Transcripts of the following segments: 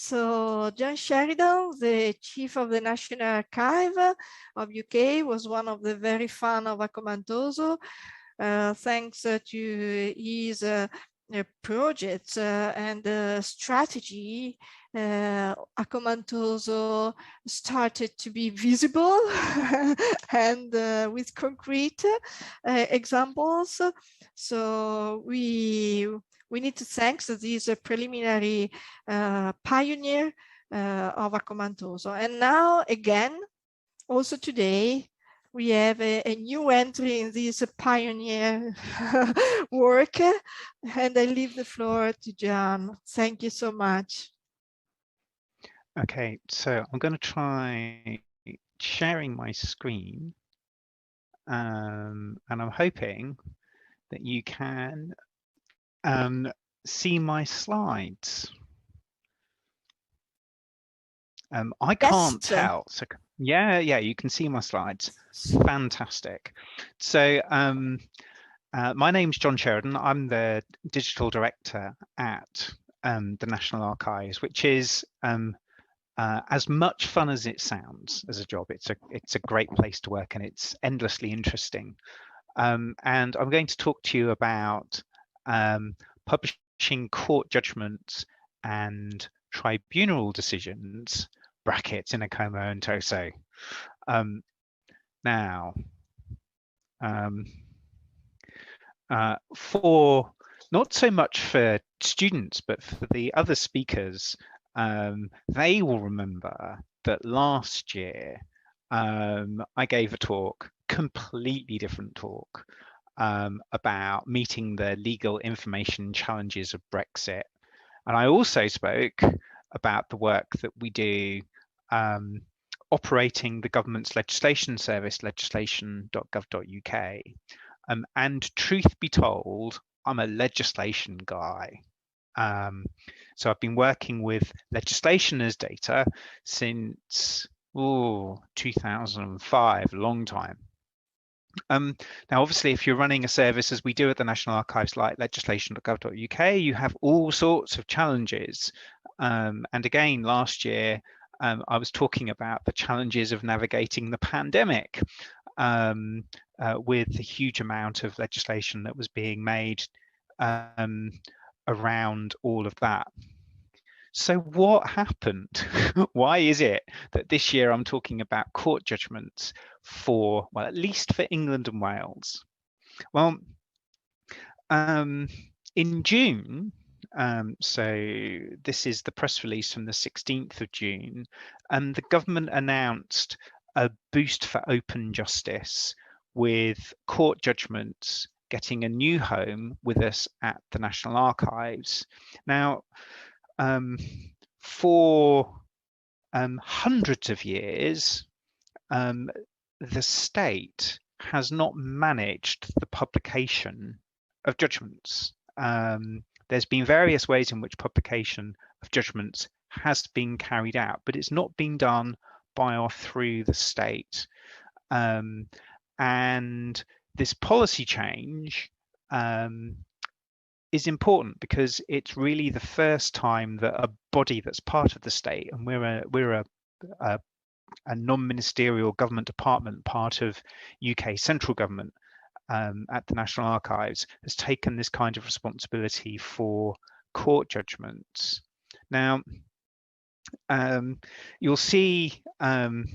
So John Sheridan, the chief of the National Archive of UK, was one of the very fan of AkomaNtoso. Thanks to his projects and strategy, AkomaNtoso started to be visible and with concrete examples. So we need to thank these preliminary pioneer of AkomaNtoso. And now again, also today, we have a new entry in this pioneer work, and I leave the floor to John. Thank you so much. Okay, so I'm going to try sharing my screen, and I'm hoping that you can see my slides. I can't tell. So yeah, you can see my slides. Fantastic. So my name's John Sheridan. I'm the digital director at the National Archives, which is as much fun as it sounds as a job. It's a great place to work, and it's endlessly interesting. And I'm going to talk to you about publishing court judgments and tribunal decisions, brackets, in AkomaNtoso. Now, for not so much for students, but for the other speakers, they will remember that last year I gave a talk, completely different talk, about meeting the legal information challenges of Brexit. And I also spoke about the work that we do operating the government's legislation service, legislation.gov.uk. And truth be told, I'm a legislation guy. So I've been working with legislation as data since 2005, a long time. Now, obviously, if you're running a service as we do at the National Archives like legislation.gov.uk, you have all sorts of challenges. And again, last year, I was talking about the challenges of navigating the pandemic with the huge amount of legislation that was being made around all of that. So what happened? Why is it that this year I'm talking about court judgments for, well, at least for England and Wales? Well, in June, so this is the press release from the 16th of June, the government announced a boost for open justice, with court judgments getting a new home with us at the National Archives. Now, for hundreds of years, the state has not managed the publication of judgments. There's been various ways in which publication of judgments has been carried out, but it's not been done by or through the state. And this policy change is important because it's really the first time that a body that's part of the state, and we're a non-ministerial government department, part of UK central government at the National Archives, has taken this kind of responsibility for court judgments. Now, you'll see, I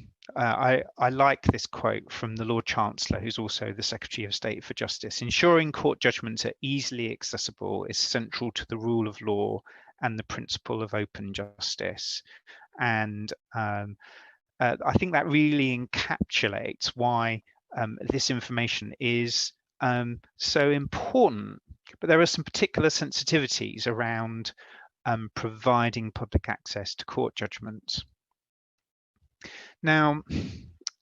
like this quote from the Lord Chancellor, who's also the Secretary of State for Justice. Ensuring court judgments are easily accessible is central to the rule of law and the principle of open justice. And I think that really encapsulates why this information is so important. But there are some particular sensitivities around providing public access to court judgments. Now,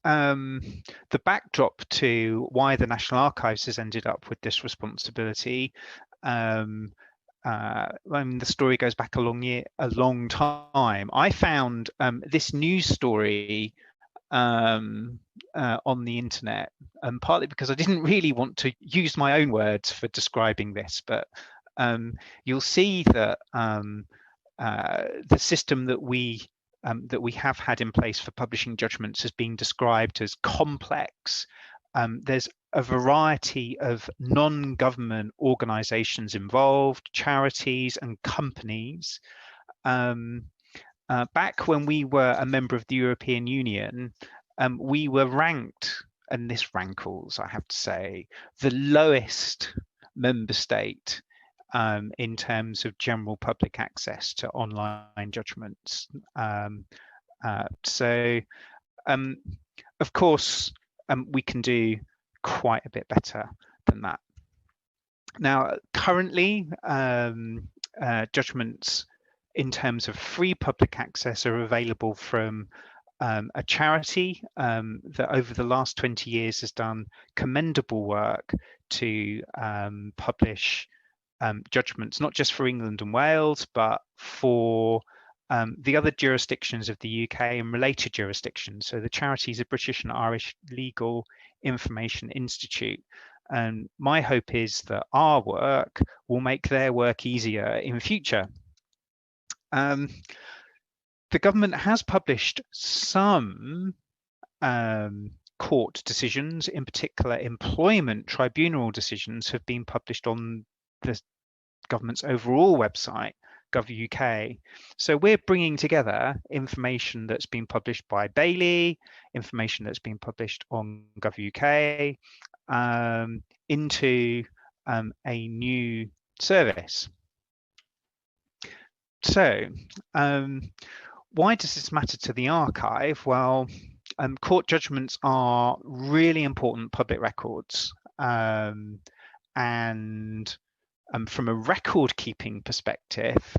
the backdrop to why the National Archives has ended up with this responsibility, I mean, the story goes back a long time. I found this news story on the internet, partly because I didn't really want to use my own words for describing this, but you'll see that the system that we have had in place for publishing judgments has been described as complex. There's a variety of non-government organizations involved, charities and companies. Back when we were a member of the European Union, we were ranked, and this rankles, I have to say, the lowest member state in terms of general public access to online judgments. Of course, we can do quite a bit better than that. Now, currently, judgments in terms of free public access are available from a charity that over the last 20 years has done commendable work to publish judgments, not just for England and Wales, but for the other jurisdictions of the UK and related jurisdictions. So the charity is a British and Irish Legal Information Institute. And my hope is that our work will make their work easier in future. The government has published some court decisions, in particular employment tribunal decisions have been published on the government's overall website, Gov.uk. So we're bringing together information that's been published by Bailey, information that's been published on Gov.uk into a new service. So why does this matter to the archive? Well, court judgments are really important public records, and from a record keeping perspective,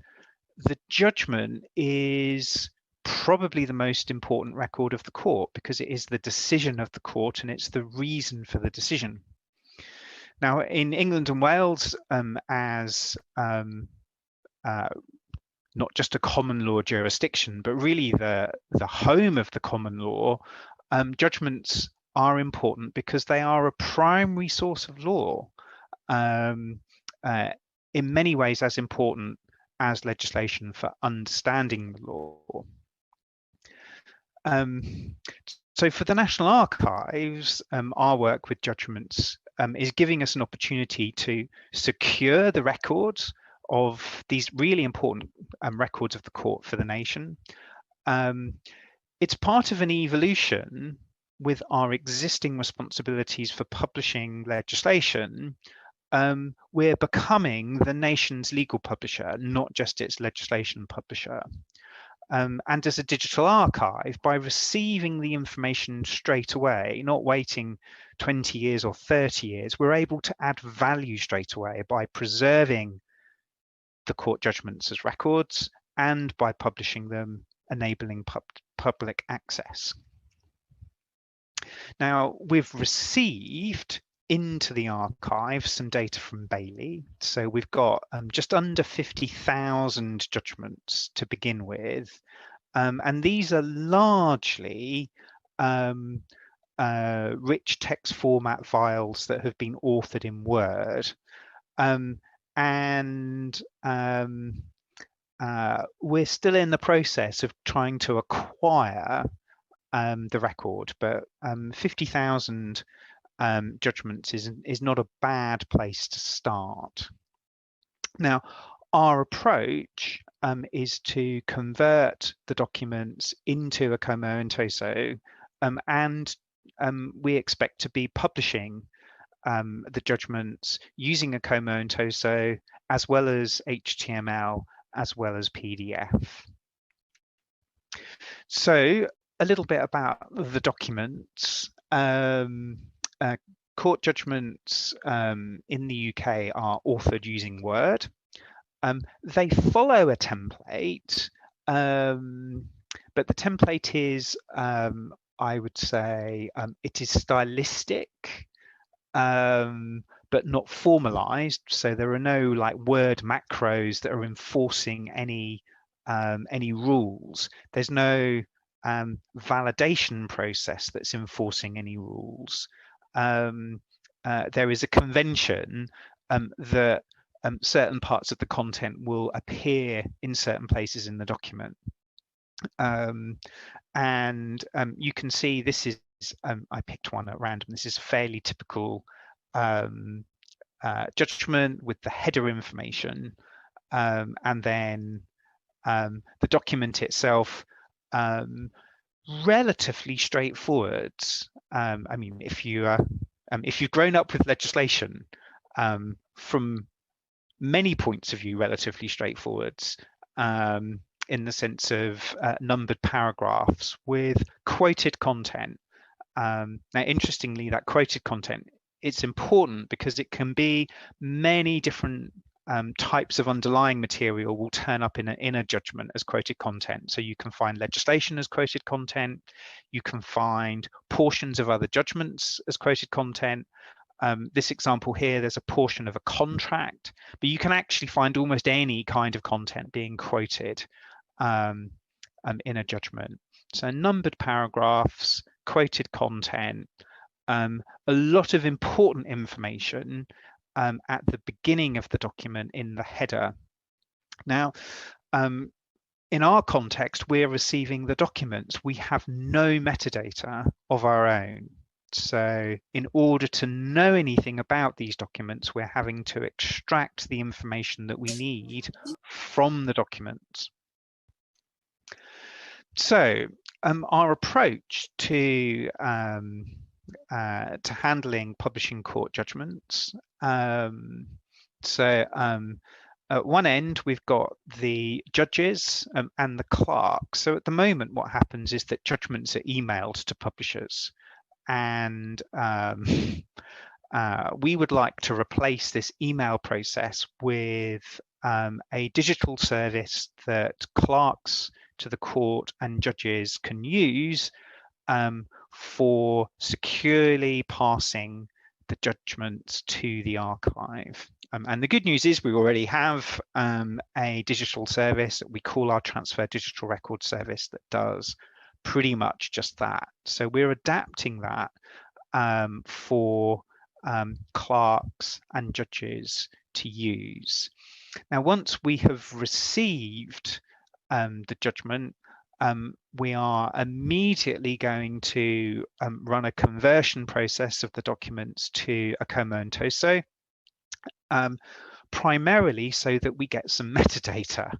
the judgment is probably the most important record of the court because it is the decision of the court and it's the reason for the decision. Now, in England and Wales, as not just a common law jurisdiction, but really the home of the common law, judgments are important because they are a primary source of law, in many ways as important as legislation for understanding the law. So for the National Archives, our work with judgments is giving us an opportunity to secure the records of these really important records of the court for the nation. It's part of an evolution with our existing responsibilities for publishing legislation. We're becoming the nation's legal publisher, not just its legislation publisher. And as a digital archive, by receiving the information straight away, not waiting 20 years or 30 years, we're able to add value straight away by preserving the court judgments as records and by publishing them, enabling public access. Now, we've received into the archive some data from Bailey. So we've got just under 50,000 judgments to begin with. And these are largely rich text format files that have been authored in Word. We're still in the process of trying to acquire the record, but 50,000 judgments is not a bad place to start. Now, our approach is to convert the documents into AkomaNtoso, and we expect to be publishing the judgments using AkomaNtoso as well as HTML as well as PDF. So a little bit about the documents. Court judgments in the UK are authored using Word. They follow a template, but the template is, I would say, it is stylistic, but not formalized. So there are no like Word macros that are enforcing any rules. There's no validation process that's enforcing any rules. There is a convention that certain parts of the content will appear in certain places in the document. You can see this is, I picked one at random. This is a fairly typical judgment with the header information, and then the document itself, relatively straightforward. I mean, if you've grown up with legislation, from many points of view, relatively straightforward, in the sense of numbered paragraphs with quoted content. Now, interestingly, that quoted content, it's important because it can be many different types of underlying material will turn up in a judgment as quoted content. So you can find legislation as quoted content, you can find portions of other judgments as quoted content. This example here, there's a portion of a contract, but you can actually find almost any kind of content being quoted in a judgment. So numbered paragraphs, quoted content, a lot of important information at the beginning of the document in the header. Now, in our context, we're receiving the documents. We have no metadata of our own. So in order to know anything about these documents, we're having to extract the information that we need from the documents. So our approach to handling publishing court judgments. At one end, we've got the judges and the clerks. So at the moment, what happens is that judgments are emailed to publishers, and we would like to replace this email process with a digital service that clerks to the court and judges can use for securely passing the judgments to the archive. And the good news is we already have a digital service that we call our Transfer Digital Record Service that does pretty much just that. So we're adapting that for clerks and judges to use. Now, once we have received the judgment, we are immediately going to run a conversion process of the documents to AkomaNtoso, primarily so that we get some metadata.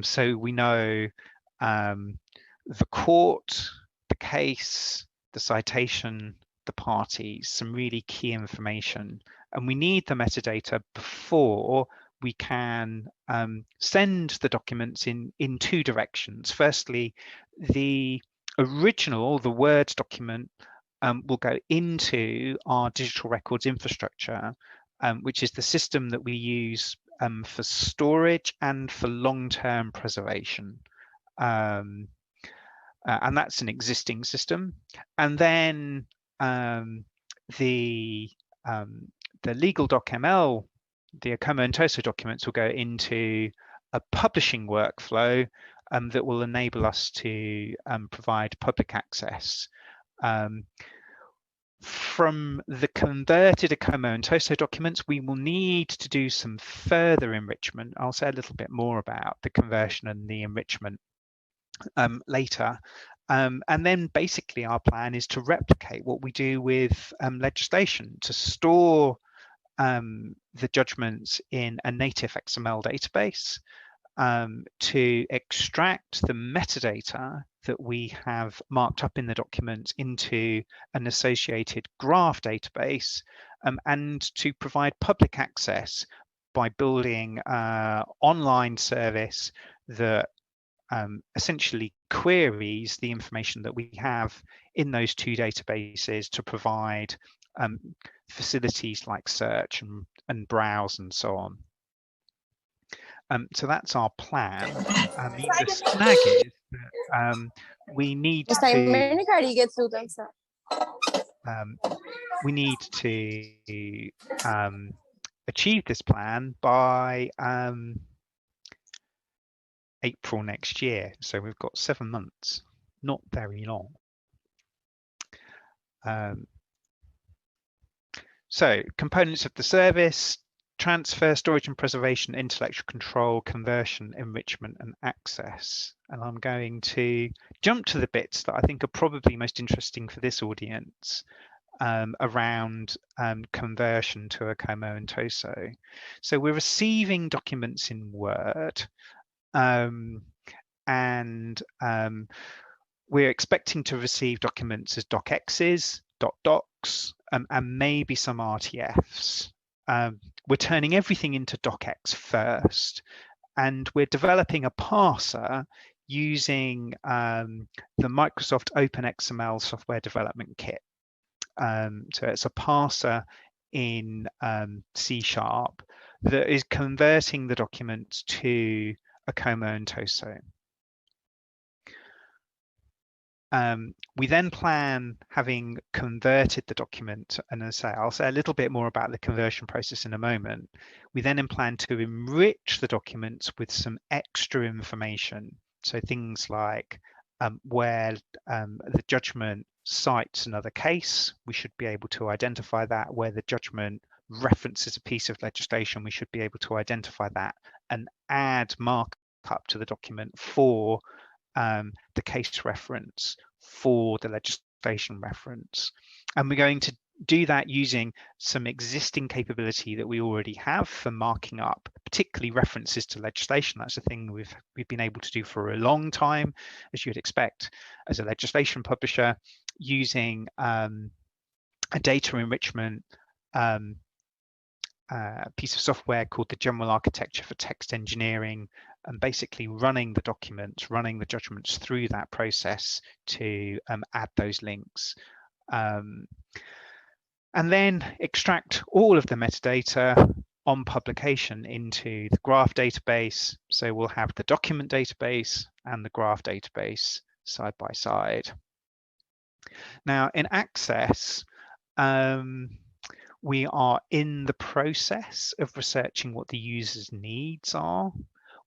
So we know the court, the case, the citation, the parties, some really key information. And we need the metadata before we can send the documents in two directions. Firstly, the original, the Word document, will go into our digital records infrastructure, which is the system that we use for storage and for long-term preservation. And that's an existing system. And then the legal.ml, the AkomaNtoso documents, will go into a publishing workflow that will enable us to provide public access. From the converted AkomaNtoso documents, we will need to do some further enrichment. I'll say a little bit more about the conversion and the enrichment later. And then basically our plan is to replicate what we do with legislation, to store the judgments in a native XML database, to extract the metadata that we have marked up in the document into an associated graph database, and to provide public access by building an online service that essentially queries the information that we have in those two databases to provide facilities like search and browse and so on. So that's our plan. The snag is that we need to achieve this plan by April next year. So we've got 7 months, not very long. So components of the service, transfer, storage and preservation, intellectual control, conversion, enrichment and access. And I'm going to jump to the bits that I think are probably most interesting for this audience around conversion to AkomaNtoso. So we're receiving documents in Word and we're expecting to receive documents as docx's, docs, and maybe some RTFs. We're turning everything into docx first, and we're developing a parser using the Microsoft OpenXML software development kit. So it's a parser in C# that is converting the documents to AkomaNtoso. We then plan, having converted the document, and I'll say a little bit more about the conversion process in a moment. We then plan to enrich the documents with some extra information. So things like where the judgment cites another case, we should be able to identify that. Where the judgment references a piece of legislation, we should be able to identify that and add markup to the document for the case reference, for the legislation reference. And we're going to do that using some existing capability that we already have for marking up, particularly references to legislation. That's a thing we've been able to do for a long time, as you'd expect as a legislation publisher, using a data enrichment piece of software called the General Architecture for Text Engineering, and basically running the documents, running the judgments through that process to add those links. And then extract all of the metadata on publication into the graph database. So we'll have the document database and the graph database side by side. Now in Access, we are in the process of researching what the user's needs are.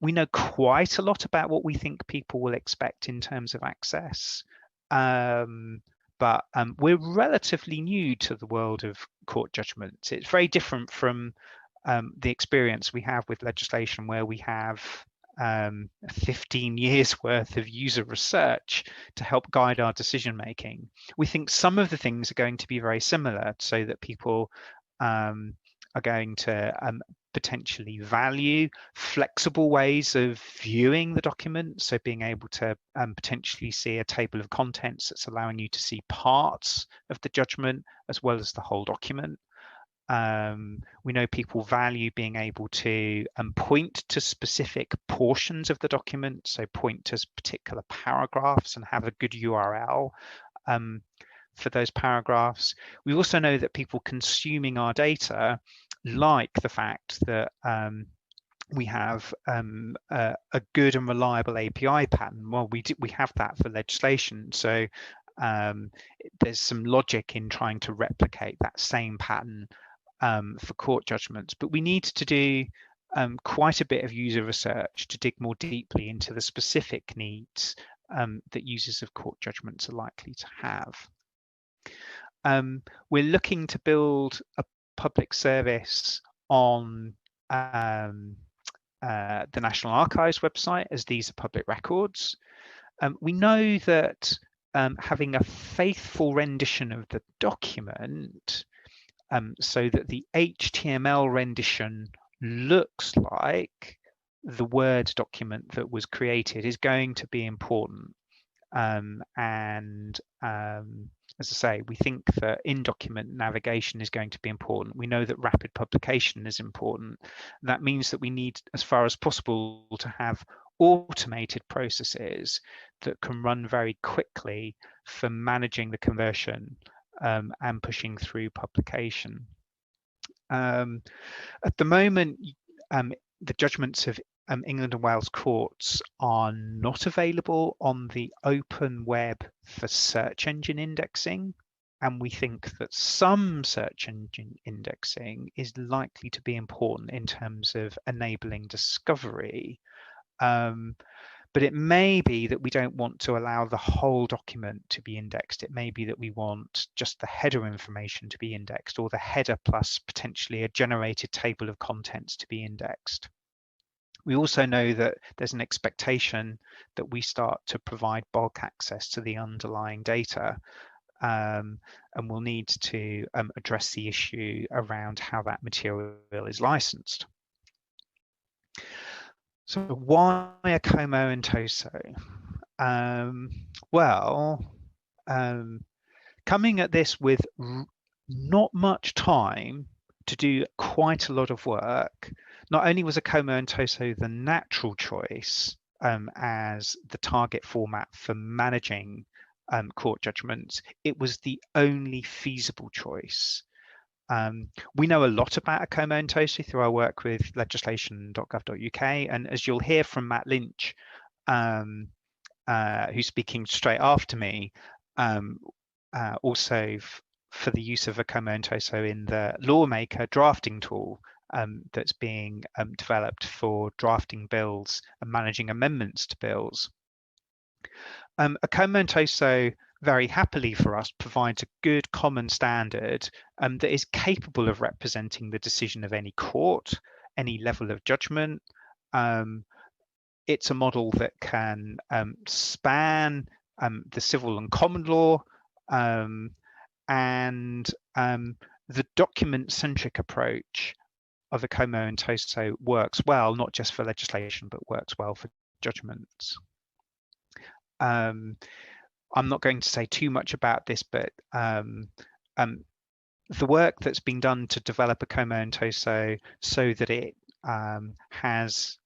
We know quite a lot about what we think people will expect in terms of access, but we're relatively new to the world of court judgments. It's very different from the experience we have with legislation, where we have 15 years worth of user research to help guide our decision making. We think some of the things are going to be very similar, so that people are going to potentially value flexible ways of viewing the document. So being able to potentially see a table of contents that's allowing you to see parts of the judgment as well as the whole document. We know people value being able to point to specific portions of the document, so point to particular paragraphs and have a good URL for those paragraphs. We also know that people consuming our data like the fact that we have a good and reliable API pattern. Well, we have that for legislation, so there's some logic in trying to replicate that same pattern for court judgments, but we need to do quite a bit of user research to dig more deeply into the specific needs that users of court judgments are likely to have. We're looking to build a public service on the National Archives website, as these are public records. We know that having a faithful rendition of the document, so that the HTML rendition looks like the Word document that was created, is going to be important. As I say, we think that in-document navigation is going to be important. We know that rapid publication is important. That means that we need, as far as possible, to have automated processes that can run very quickly for managing the conversion and pushing through publication. At the moment, the judgments of England and Wales courts are not available on the open web for search engine indexing, and we think that some search engine indexing is likely to be important in terms of enabling discovery. But it may be that we don't want to allow the whole document to be indexed. It may be that we want just the header information to be indexed, or the header plus potentially a generated table of contents to be indexed. We also know that there's an expectation that we start to provide bulk access to the underlying data, and we'll need to address the issue around how that material is licensed. So why AkomaNtoso? Well, coming at this with not much time to do quite a lot of work, not only was AkomaNtoso the natural choice as the target format for managing court judgments, it was the only feasible choice. We know a lot about AkomaNtoso through our work with legislation.gov.uk, and as you'll hear from Matt Lynch, who's speaking straight after me, also for the use of AkomaNtoso in the Lawmaker drafting tool that's being developed for drafting bills and managing amendments to bills. AkomaNtoso very happily for us provides a good common standard that is capable of representing the decision of any court, any level of judgment. It's a model that can span the civil and common law, and the document-centric approach of AkomaNtoso works well, not just for legislation, but works well for judgments. I'm not going to say too much about this, but the work that's been done to develop AkomaNtoso so that it has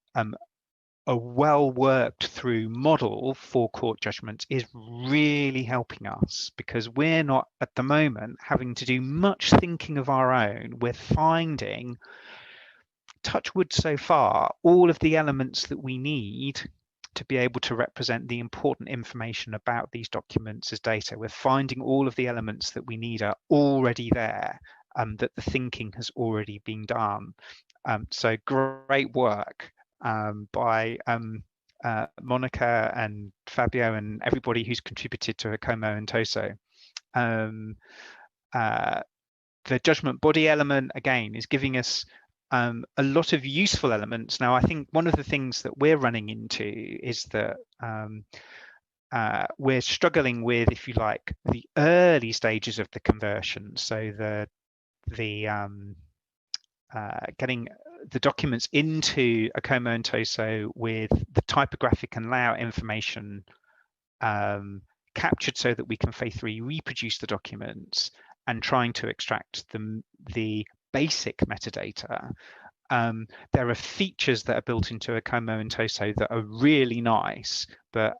a well-worked through model for court judgments is really helping us, because we're not at the moment having to do much thinking of our own. We're finding, touch wood so far, all of the elements that we need to be able to represent the important information about these documents as data. We're finding all of the elements that we need are already there, that the thinking has already been done. So great work by Monica and Fabio and everybody who's contributed to AkomaNtoso. The judgment body element, again, is giving us a lot of useful elements. Now, I think one of the things that we're running into is that we're struggling with, if you like, the early stages of the conversion. So getting the documents into AkomaNtoso with the typographic and layout information captured so that we can faithfully reproduce the documents, and trying to extract the basic metadata. There are features that are built into AkomaNtoso that are really nice, but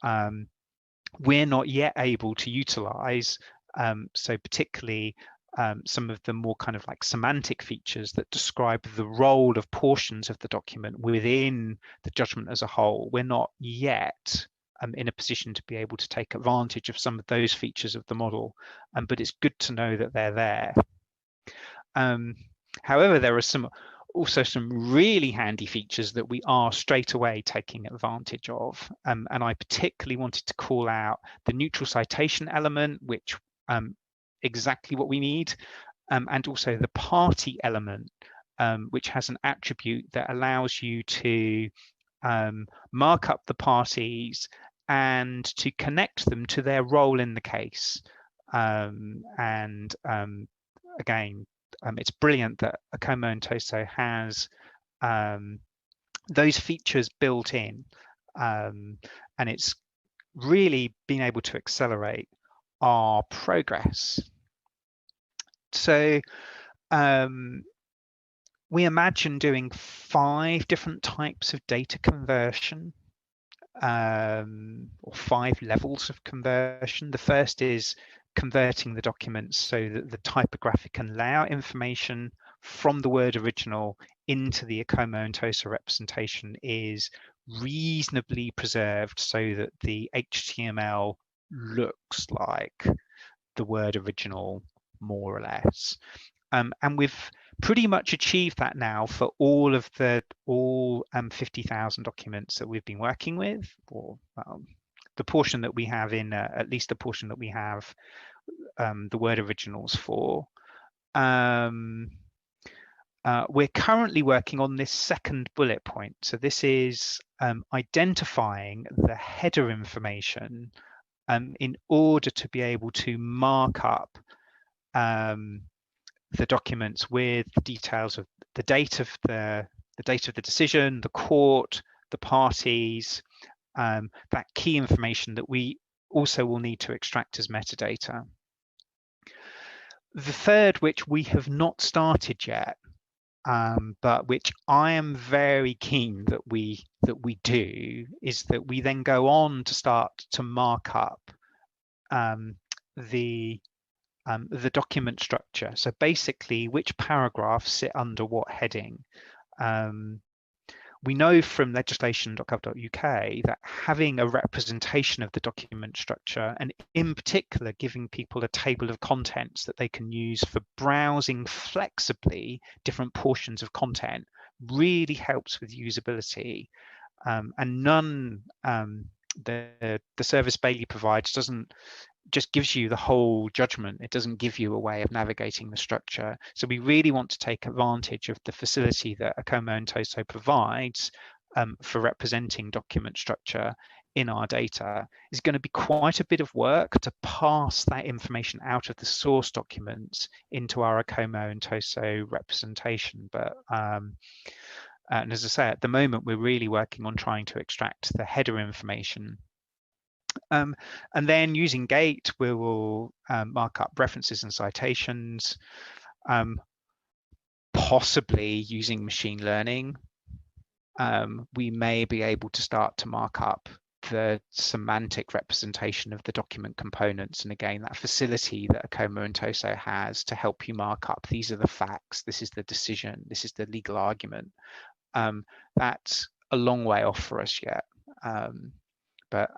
we're not yet able to utilize. So particularly some of the more kind of like semantic features that describe the role of portions of the document within the judgment as a whole. We're not yet in a position to be able to take advantage of some of those features of the model, but it's good to know that they're there. However, there are also some really handy features that we are straight away taking advantage of, and I particularly wanted to call out the neutral citation element, which exactly what we need, and also the party element, which has an attribute that allows you to mark up the parties and to connect them to their role in the case. Again, it's brilliant that AkomaNtoso has those features built in, and it's really been able to accelerate our progress. So we imagine doing 5 different types of data conversion, or 5 levels of conversion. The first is converting the documents so that the typographic and layout information from the Word original into the AkomaNtoso representation is reasonably preserved so that the HTML looks like the Word original, more or less. And we've pretty much achieved that now for all 50,000 documents that we've been working with, or the portion that we have in, at least the portion that we have the Word originals for. We're currently working on this second bullet point. So this is identifying the header information in order to be able to mark up the documents with the details of the date of the decision, the court, the parties, that key information that we also will need to extract as metadata. The third, which we have not started yet, but which I am very keen that we do, is that we then go on to start to mark up the document structure. So basically, which paragraphs sit under what heading. We know from legislation.gov.uk that having a representation of the document structure, and in particular giving people a table of contents that they can use for browsing flexibly different portions of content, really helps with usability. And none the service Bailey provides doesn't just gives you the whole judgment. It doesn't give you a way of navigating the structure. So we really want to take advantage of the facility that AkomaNtoso provides for representing document structure in our data. It's going to be quite a bit of work to pass that information out of the source documents into our AkomaNtoso representation. But and as I say, at the moment, we're really working on trying to extract the header information. And then using Gate, we will mark up references and citations, possibly using machine learning. We may be able to start to mark up the semantic representation of the document components. And again, that facility that AkomaNtoso has to help you mark up, these are the facts, this is the decision, this is the legal argument. That's a long way off for us yet. But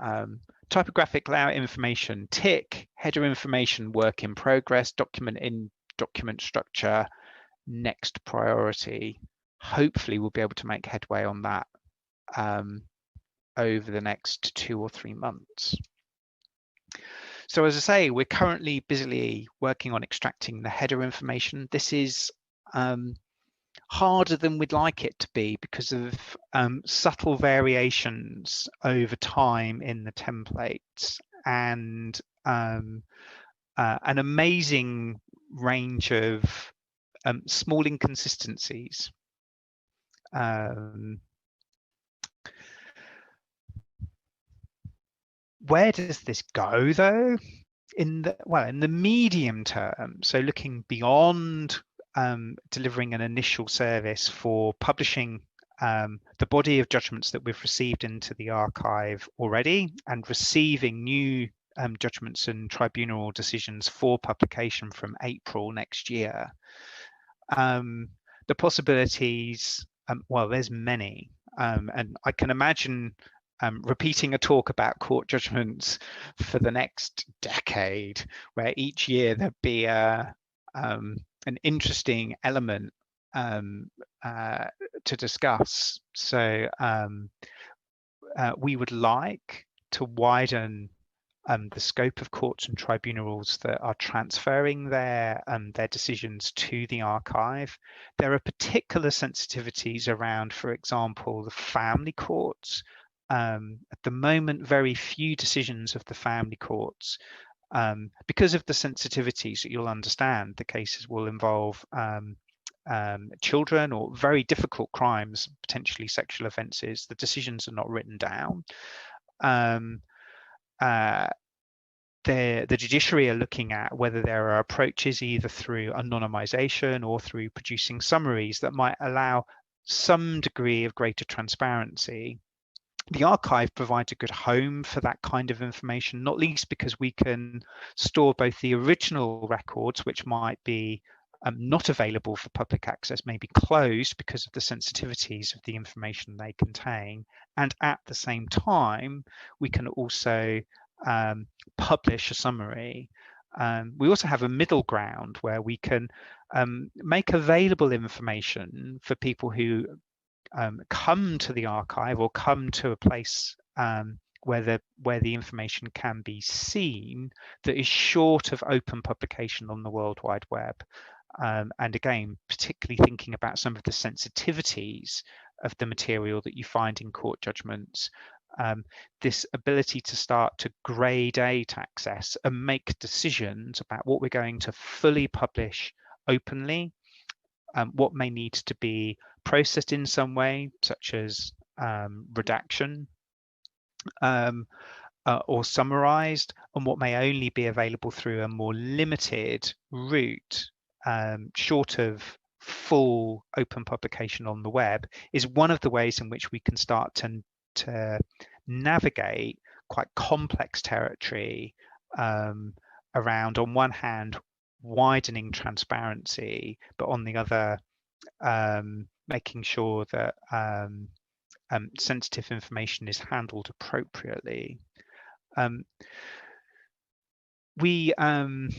typographic layout information, tick, header information, work in progress, document structure, next priority. Hopefully we'll be able to make headway on that over the next 2 or 3 months. So as I say, we're currently busily working on extracting the header information. This is harder than we'd like it to be because of subtle variations over time in the templates and an amazing range of small inconsistencies. Where does this go though? In the medium term, so looking beyond delivering an initial service for publishing the body of judgments that we've received into the archive already and receiving new judgments and tribunal decisions for publication from April next year. The possibilities, well, there's many, and I can imagine repeating a talk about court judgments for the next decade, where each year there'd be an interesting element to discuss. So we would like to widen the scope of courts and tribunals that are transferring their decisions to the archive. There are particular sensitivities around, for example, the family courts. At the moment, very few decisions of the family courts, because of the sensitivities that you'll understand, the cases will involve children or very difficult crimes, potentially sexual offences. The decisions are not written down. The judiciary are looking at whether there are approaches either through anonymisation or through producing summaries that might allow some degree of greater transparency. The archive provides a good home for that kind of information, not least because we can store both the original records, which might be not available for public access, maybe closed because of the sensitivities of the information they contain, and at the same time we can also publish a summary. We also have a middle ground where we can make available information for people who come to the archive or come to a place where the information can be seen that is short of open publication on the World Wide Web. And again, particularly thinking about some of the sensitivities of the material that you find in court judgments, this ability to start to gradate access and make decisions about what we're going to fully publish openly, what may need to be processed in some way, such as redaction, or summarized, and what may only be available through a more limited route, short of full open publication on the web, is one of the ways in which we can start to navigate quite complex territory around, on one hand, widening transparency, but on the other, making sure that sensitive information is handled appropriately. We can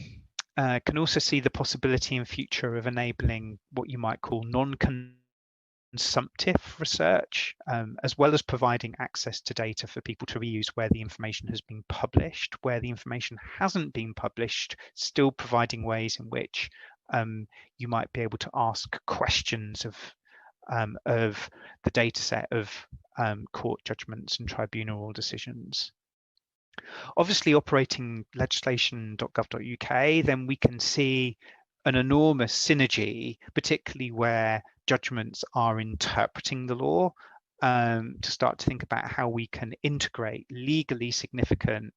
also see the possibility in future of enabling what you might call non-consumptive research, as well as providing access to data for people to reuse where the information has been published. Where the information hasn't been published, still providing ways in which you might be able to ask questions of the data set of court judgments and tribunal decisions. Obviously, operating legislation.gov.uk, then we can see an enormous synergy, particularly where judgments are interpreting the law, to start to think about how we can integrate legally significant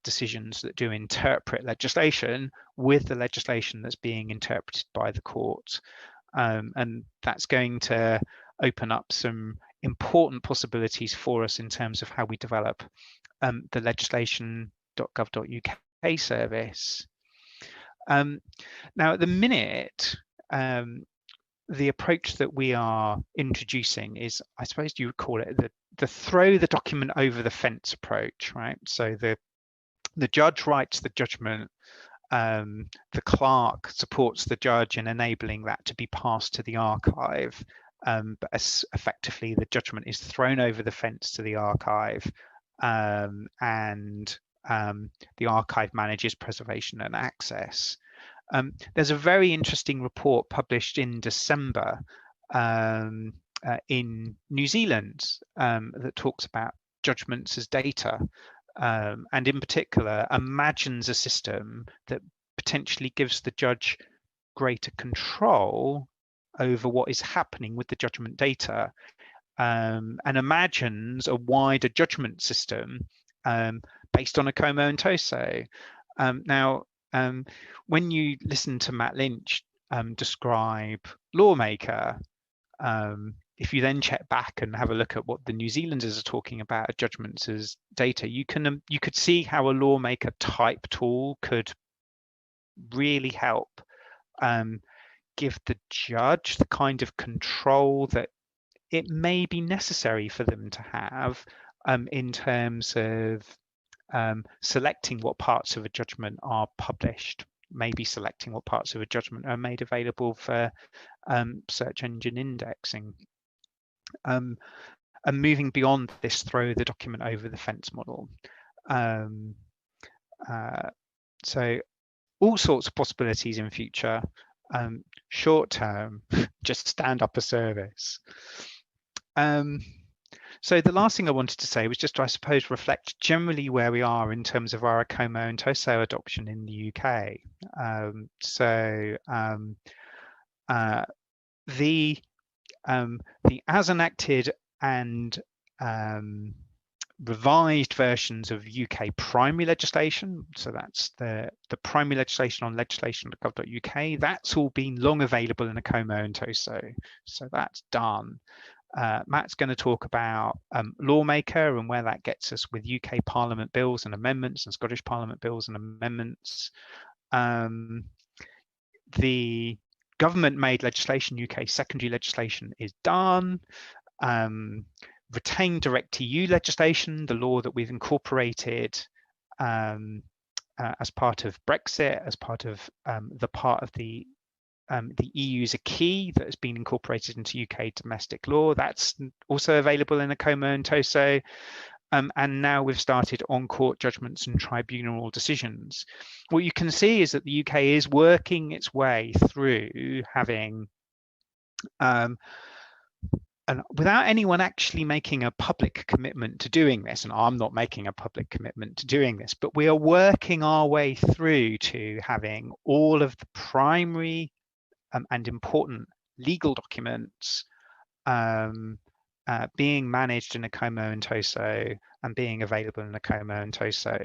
decisions that do interpret legislation with the legislation that's being interpreted by the court. And that's going to open up some important possibilities for us in terms of how we develop the legislation.gov.uk service. Now, at the minute, the approach that we are introducing is, I suppose you would call it the throw the document over the fence approach, right? So the judge writes the judgment, the clerk supports the judge in enabling that to be passed to the archive, but effectively the judgment is thrown over the fence to the archive, and the archive manages preservation and access. There's a very interesting report published in December in New Zealand that talks about judgments as data, and in particular imagines a system that potentially gives the judge greater control over what is happening with the judgment data, and imagines a wider judgment system based on AkomaNtoso. Now, when you listen to Matt Lynch describe Lawmaker, if you then check back and have a look at what the New Zealanders are talking about judgments as data, you could see how a Lawmaker type tool could really help give the judge the kind of control that it may be necessary for them to have in terms of selecting what parts of a judgment are published, maybe selecting what parts of a judgment are made available for search engine indexing, and moving beyond this throw the document over the fence model. So all sorts of possibilities in future. Short term, just stand up a service. So the last thing I wanted to say was just, I suppose, reflect generally where we are in terms of our AkomaNtoso adoption in the UK. The as enacted and revised versions of UK primary legislation, so that's the primary legislation on legislation.gov.uk, that's all been long available in AkomaNtoso, so that's done. Matt's going to talk about Lawmaker and where that gets us with UK Parliament bills and amendments and Scottish Parliament bills and amendments. The government-made legislation, UK secondary legislation, is done. Retained direct EU legislation, the law that we've incorporated as part of Brexit, as part of the EU's acquis that has been incorporated into UK domestic law. That's also available in AkomaNtoso. And now we've started on court judgments and tribunal decisions. What you can see is that the UK is working its way through having, and without anyone actually making a public commitment to doing this, and I'm not making a public commitment to doing this, but we are working our way through to having all of the primary and important legal documents being managed in AkomaNtoso and being available in AkomaNtoso.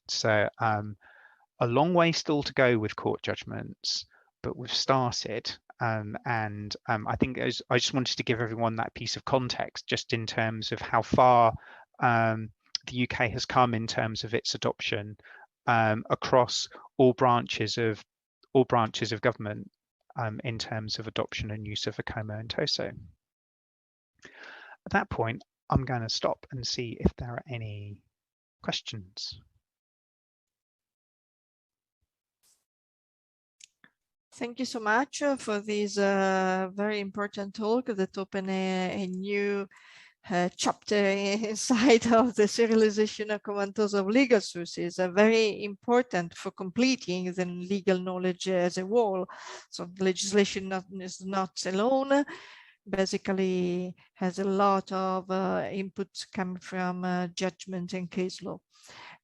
So a long way still to go with court judgments, but we've started. I think I just wanted to give everyone that piece of context, just in terms of how far the UK has come in terms of its adoption across all branches of government in terms of adoption and use of AkomaNtoso. At that point, I'm going to stop and see if there are any questions. Thank you so much for this very important talk that opened a new chapter inside of the serialization of AkomaNtoso of legal sources, very important for completing the legal knowledge as a whole. So the legislation is not alone, basically has a lot of inputs coming from judgment and case law.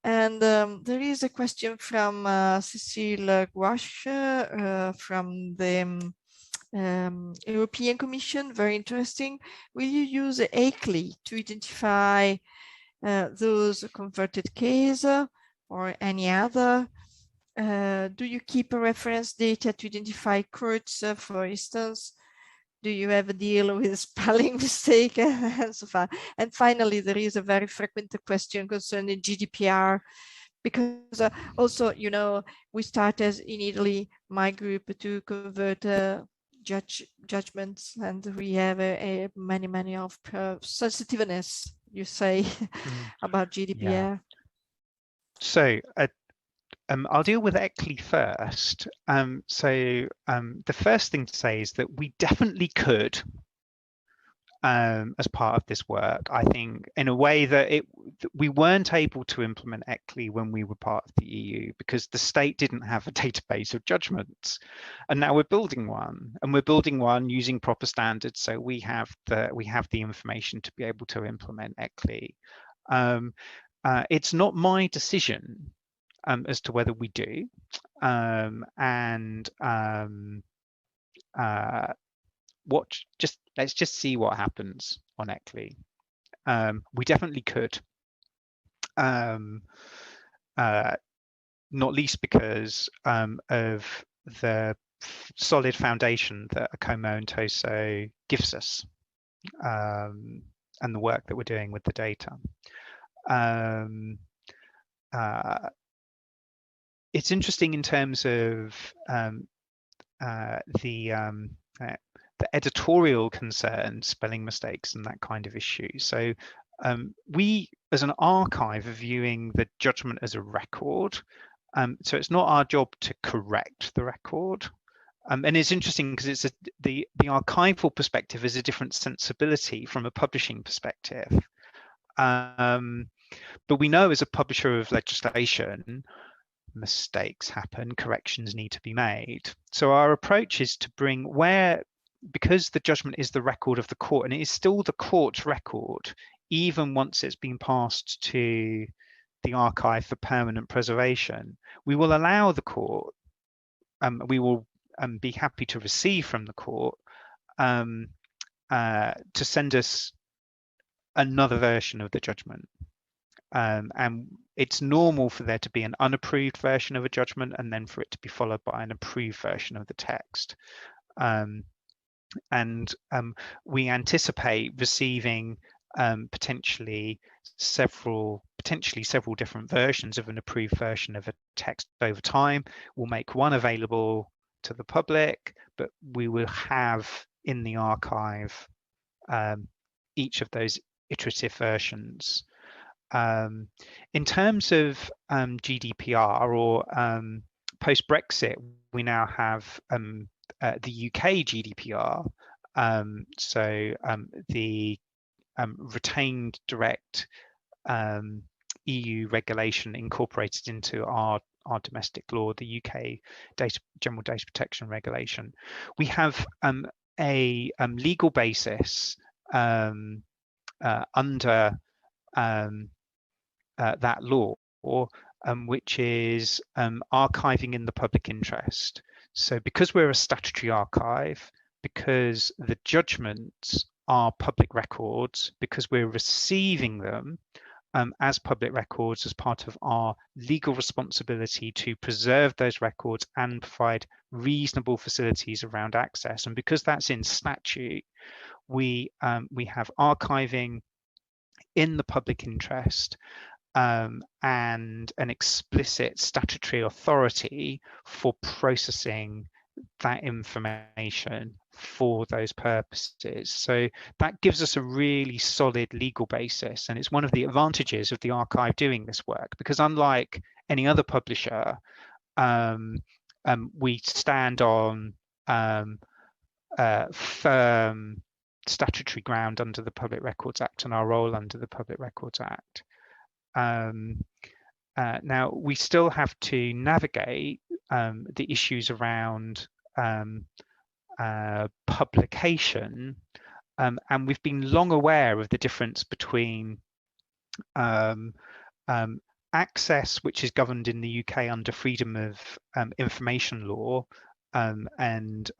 And there is a question from Cécile Gouache from the European Commission, very interesting. Will you use ACLI to identify those converted cases or any other? Do you keep a reference data to identify courts, for instance? Do you ever deal with spelling mistake and so far? And finally, there is a very frequent question concerning GDPR, because also, you know, we started in Italy, my group, to convert judgments, and we have many of sensitiveness, you say, about GDPR. Yeah. So I'll deal with ECLI first. The first thing to say is that we definitely could, as part of this work, I think, in a way that we weren't able to implement ECLI when we were part of the EU, because the state didn't have a database of judgments, and now we're building one, and we're building one using proper standards. So we have the information to be able to implement ECLI. It's not my decision as to whether we do, let's just see what happens on ECLI. We definitely could, not least because of the solid foundation that AkomaNtoso gives us, and the work that we're doing with the data. It's interesting in terms of the editorial concerns, spelling mistakes and that kind of issue. So we, as an archive, are viewing the judgment as a record. So it's not our job to correct the record. And it's interesting because it's the archival perspective is a different sensibility from a publishing perspective. But we know as a publisher of legislation, mistakes happen, corrections need to be made. So our approach is to bring because the judgment is the record of the court, and it is still the court's record, even once it's been passed to the archive for permanent preservation, we will allow the court, we will be happy to receive from the court to send us another version of the judgment. And it's normal for there to be an unapproved version of a judgment and then for it to be followed by an approved version of the text. We anticipate receiving potentially several different versions of an approved version of a text over time. We'll make one available to the public, but we will have in the archive each of those iterative versions. In terms of GDPR or post-Brexit, we now have the UK GDPR, so the retained direct EU regulation incorporated into our domestic law, the UK General Data Protection Regulation. We have a legal basis under that law, which is archiving in the public interest. So because we're a statutory archive, because the judgments are public records, because we're receiving them as public records as part of our legal responsibility to preserve those records and provide reasonable facilities around access, and because that's in statute, we have archiving in the public interest and an explicit statutory authority for processing that information for those purposes. So that gives us a really solid legal basis, and it's one of the advantages of the archive doing this work, because unlike any other publisher, we stand on firm statutory ground under the Public Records Act and our role under the Public Records Act. Now, we still have to navigate the issues around publication, and we've been long aware of the difference between access, which is governed in the UK under freedom of information law, and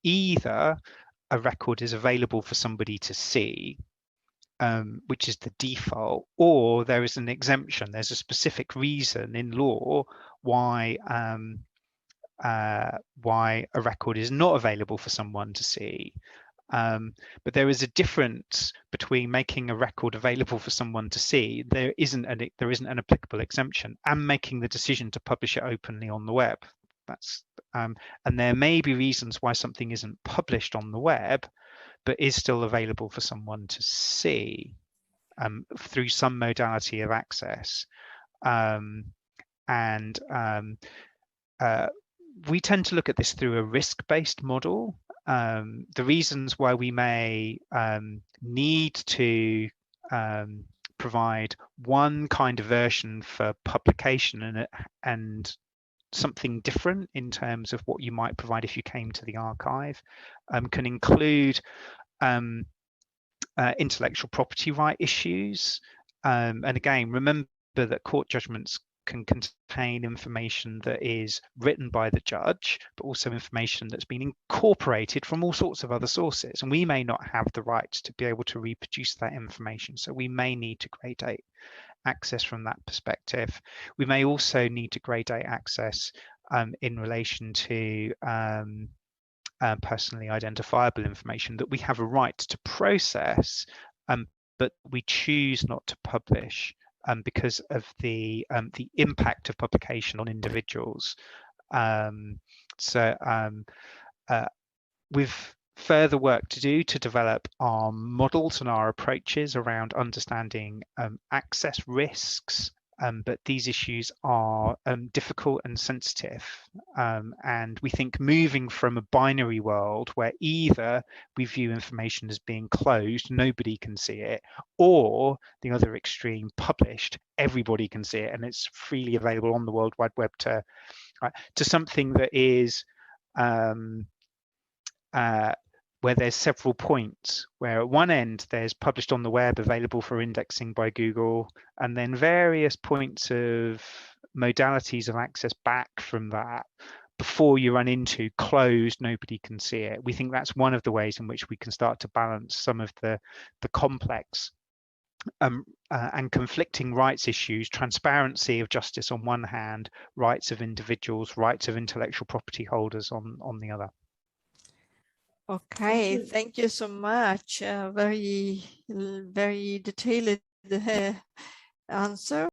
either a record is available for somebody to see, which is the default, or there is an exemption. There's a specific reason in law why a record is not available for someone to see. But there is a difference between making a record available for someone to see, there isn't an applicable exemption, and making the decision to publish it openly on the web. That's and there may be reasons why something isn't published on the web but is still available for someone to see through some modality of access. We tend to look at this through a risk-based model. The reasons why we may need to provide one kind of version for publication and something different in terms of what you might provide if you came to the archive can include intellectual property right issues. And again, remember that court judgments can contain information that is written by the judge, but also information that's been incorporated from all sorts of other sources. And we may not have the rights to be able to reproduce that information. So we may need to grade date access from that perspective. We may also need to grade date access in relation to personally identifiable information that we have a right to process, but we choose not to publish because of the impact of publication on individuals. We've further work to do to develop our models and our approaches around understanding access risks, but these issues are difficult and sensitive, and we think moving from a binary world where either we view information as being closed, nobody can see it, or the other extreme, published, everybody can see it and it's freely available on the World Wide Web, to something that is where there's several points, where at one end there's published on the web, available for indexing by Google, and then various points of modalities of access back from that before you run into closed, nobody can see it. We think that's one of the ways in which we can start to balance some of the complex and conflicting rights issues, transparency of justice on one hand, rights of individuals, rights of intellectual property holders on the other. Okay, thank you so much. Very detailed answer.